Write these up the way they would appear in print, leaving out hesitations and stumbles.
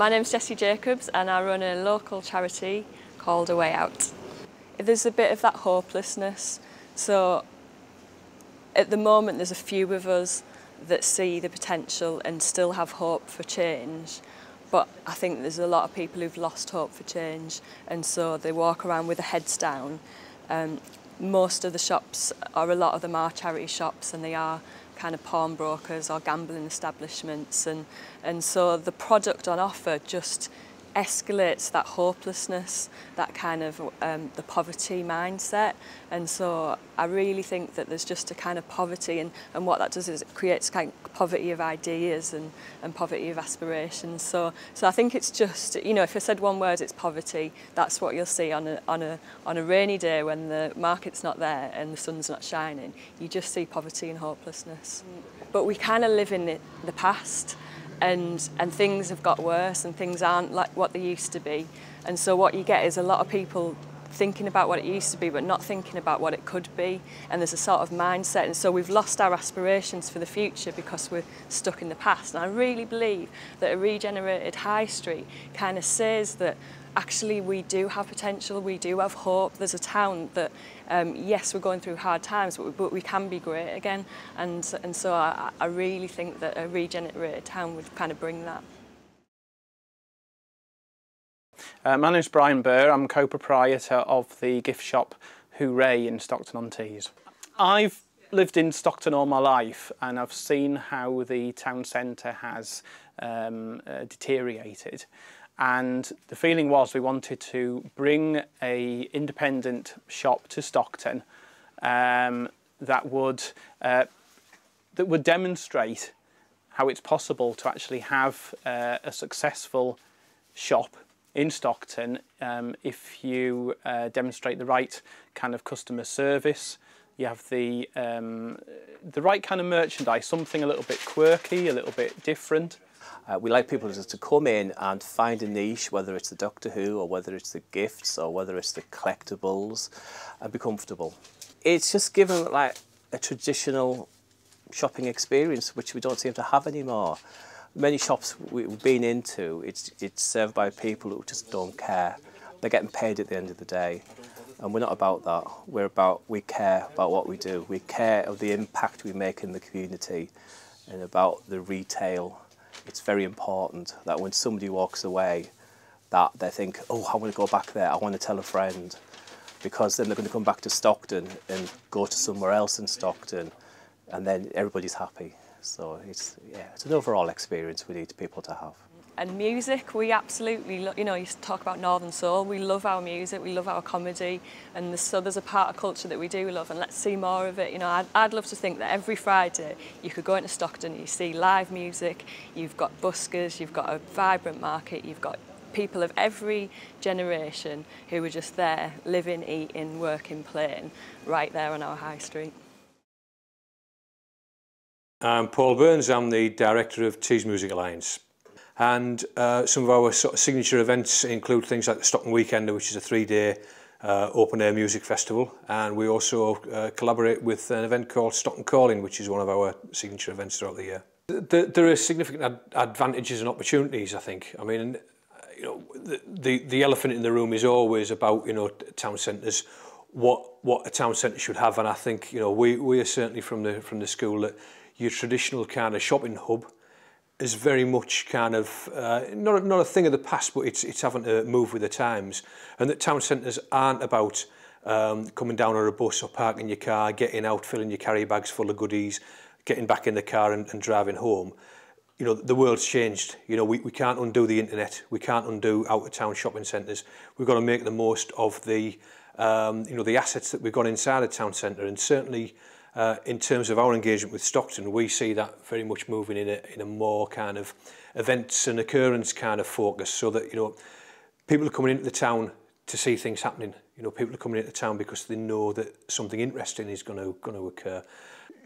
My name's Jessie Jacobs and I run a local charity called A Way Out. There's a bit of that hopelessness. So at the moment there's a few of us that see the potential and still have hope for change. But I think there's a lot of people who've lost hope for change and so they walk around with their heads down. Most of the shops, or a lot of them, are charity shops and they are kind of pawnbrokers or gambling establishments, and so the product on offer just escalates that hopelessness, that kind of the poverty mindset. And so I really think that there's just a kind of poverty, and what that does is it creates kind of poverty of ideas and poverty of aspirations. So I think it's just, you know, if I said one word, it's poverty. That's what you'll see on a rainy day when the market's not there and the sun's not shining. You just see poverty and hopelessness. But we kind of live in the past. And things have got worse and things aren't like what they used to be. And so what you get is a lot of people thinking about what it used to be but not thinking about what it could be. And there's a sort of mindset, and so we've lost our aspirations for the future because we're stuck in the past. And I really believe that a regenerated high street kind of says that actually we do have potential, we do have hope. There's a town that, yes, we're going through hard times, but we can be great again. And so I really think that a regenerated town would kind of bring that. My name's Brian Burr. I'm co-proprietor of the gift shop Hooray in Stockton-on-Tees. I've lived in Stockton all my life and I've seen how the town centre has deteriorated. And the feeling was we wanted to bring an independent shop to Stockton that would demonstrate how it's possible to actually have a successful shop in Stockton if you demonstrate the right kind of customer service. You have the right kind of merchandise, something a little bit quirky, a little bit different. We like people just to come in and find a niche, whether it's the Doctor Who or whether it's the gifts or whether it's the collectibles, and be comfortable. It's just given like a traditional shopping experience which we don't seem to have anymore. Many shops we've been into, it's served by people who just don't care. They're getting paid at the end of the day. And we're not about that. We're about, we care about what we do. We care of the impact we make in the community and about the retail. It's very important that when somebody walks away, that they think, oh, I want to go back there, I want to tell a friend. Because then they're going to come back to Stockton and go to somewhere else in Stockton, and then everybody's happy. So it's an overall experience we need people to have. And music, we absolutely, you know, you talk about Northern Soul, we love our music, we love our comedy, and so there's a part of culture that we do love, and let's see more of it. You know, I'd love to think that every Friday you could go into Stockton, you see live music, you've got buskers, you've got a vibrant market, you've got people of every generation who are just there, living, eating, working, playing, right there on our high street. I'm Paul Burns, I'm the director of Tees Music Alliance. And some of our sort of signature events include things like the Stockton Weekender, which is a 3-day open-air music festival. And we also collaborate with an event called Stockton Calling, which is one of our signature events throughout the year. There are significant advantages and opportunities, I think. I mean, you know, the elephant in the room is always about, you know, town centres, what a town centre should have. And I think, you know, we are certainly from the school that your traditional kind of shopping hub is very much kind of not a thing of the past, but it's having to move with the times, and that town centres aren't about coming down on a bus or parking your car, getting out, filling your carry bags full of goodies, getting back in the car and driving home. You know, the world's changed. You know, we can't undo the internet, we can't undo out of town shopping centres. We've got to make the most of the you know, the assets that we've got inside a town centre, and certainly in terms of our engagement with Stockton, we see that very much moving in a more kind of events and occurrence kind of focus, so that, you know, people are coming into the town to see things happening. You know, people are coming into town because they know that something interesting is going to occur.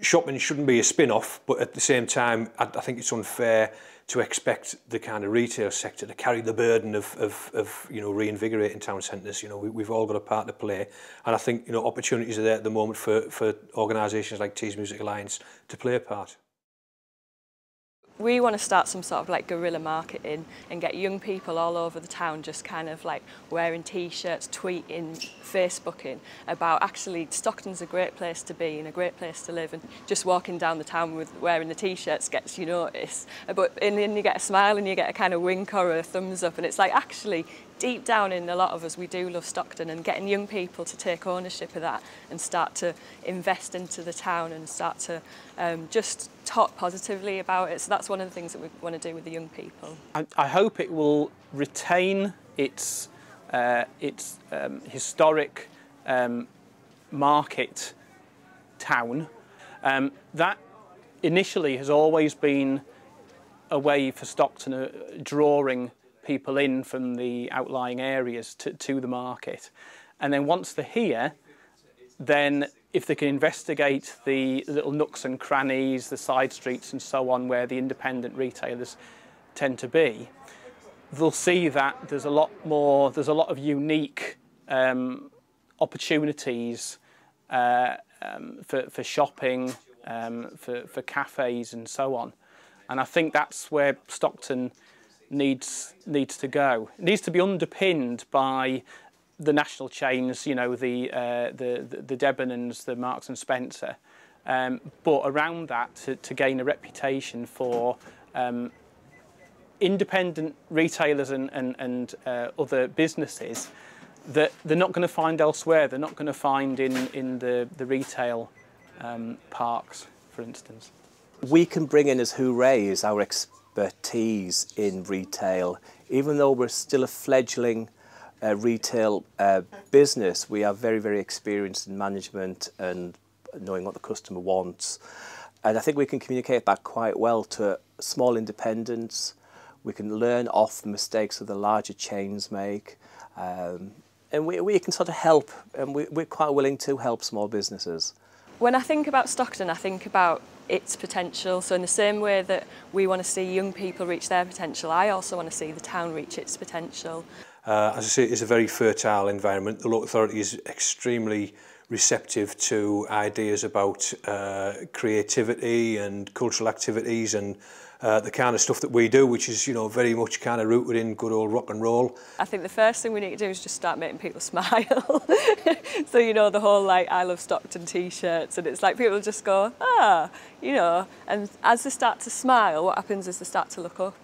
Shopping shouldn't be a spin-off, but at the same time, I think it's unfair to expect the kind of retail sector to carry the burden of you know, reinvigorating town centres. You know, we've all got a part to play, and I think, you know, opportunities are there at the moment for organisations like Tees Music Alliance to play a part. We want to start some sort of like guerrilla marketing and get young people all over the town just kind of like wearing t-shirts, tweeting, Facebooking about actually Stockton's a great place to be and a great place to live, and just walking down the town with wearing the t-shirts gets you noticed. And then you get a smile and you get a kind of wink or a thumbs up, and it's like actually deep down in a lot of us we do love Stockton, and getting young people to take ownership of that and start to invest into the town and start to just talk positively about it. So that's one of the things that we want to do with the young people. I hope it will retain its historic market town. That initially has always been a way for Stockton drawing people in from the outlying areas to the market. And then once they're here, then if they can investigate the little nooks and crannies, the side streets and so on where the independent retailers tend to be, they'll see that there's a lot of unique opportunities for shopping, for cafes and so on. And I think that's where Stockton needs to go. It needs to be underpinned by the national chains, you know, the Debenhams, the Marks and Spencer, but around that to gain a reputation for independent retailers and other businesses that they're not going to find elsewhere. They're not going to find in the retail parks, for instance. We can bring in as hoorays our expertise in retail. Even though we're still a fledgling retail business, we are very, very experienced in management and knowing what the customer wants. And I think we can communicate that quite well to small independents. We can learn off the mistakes that the larger chains make. And we can sort of help, and we're quite willing to help small businesses. When I think about Stockton, I think about its potential. So in the same way that we want to see young people reach their potential, I also want to see the town reach its potential. As I say, it's a very fertile environment. The local authority is extremely receptive to ideas about creativity and cultural activities and the kind of stuff that we do, which is, you know, very much kind of rooted in good old rock and roll. I think the first thing we need to do is just start making people smile. So, you know, the whole like I love Stockton t-shirts, and it's like people just go, ah, you know, and as they start to smile, what happens is they start to look up.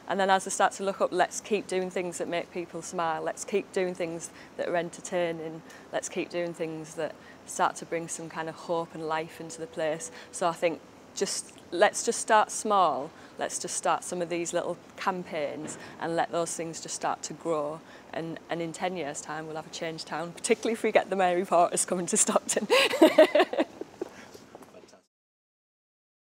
And then as they start to look up, let's keep doing things that make people smile. Let's keep doing things that are entertaining. Let's keep doing things that start to bring some kind of hope and life into the place. So I think let's just start small. Let's just start some of these little campaigns and let those things just start to grow. And in 10 years' time, we'll have a changed town, particularly if we get the Mary Portas coming to Stockton.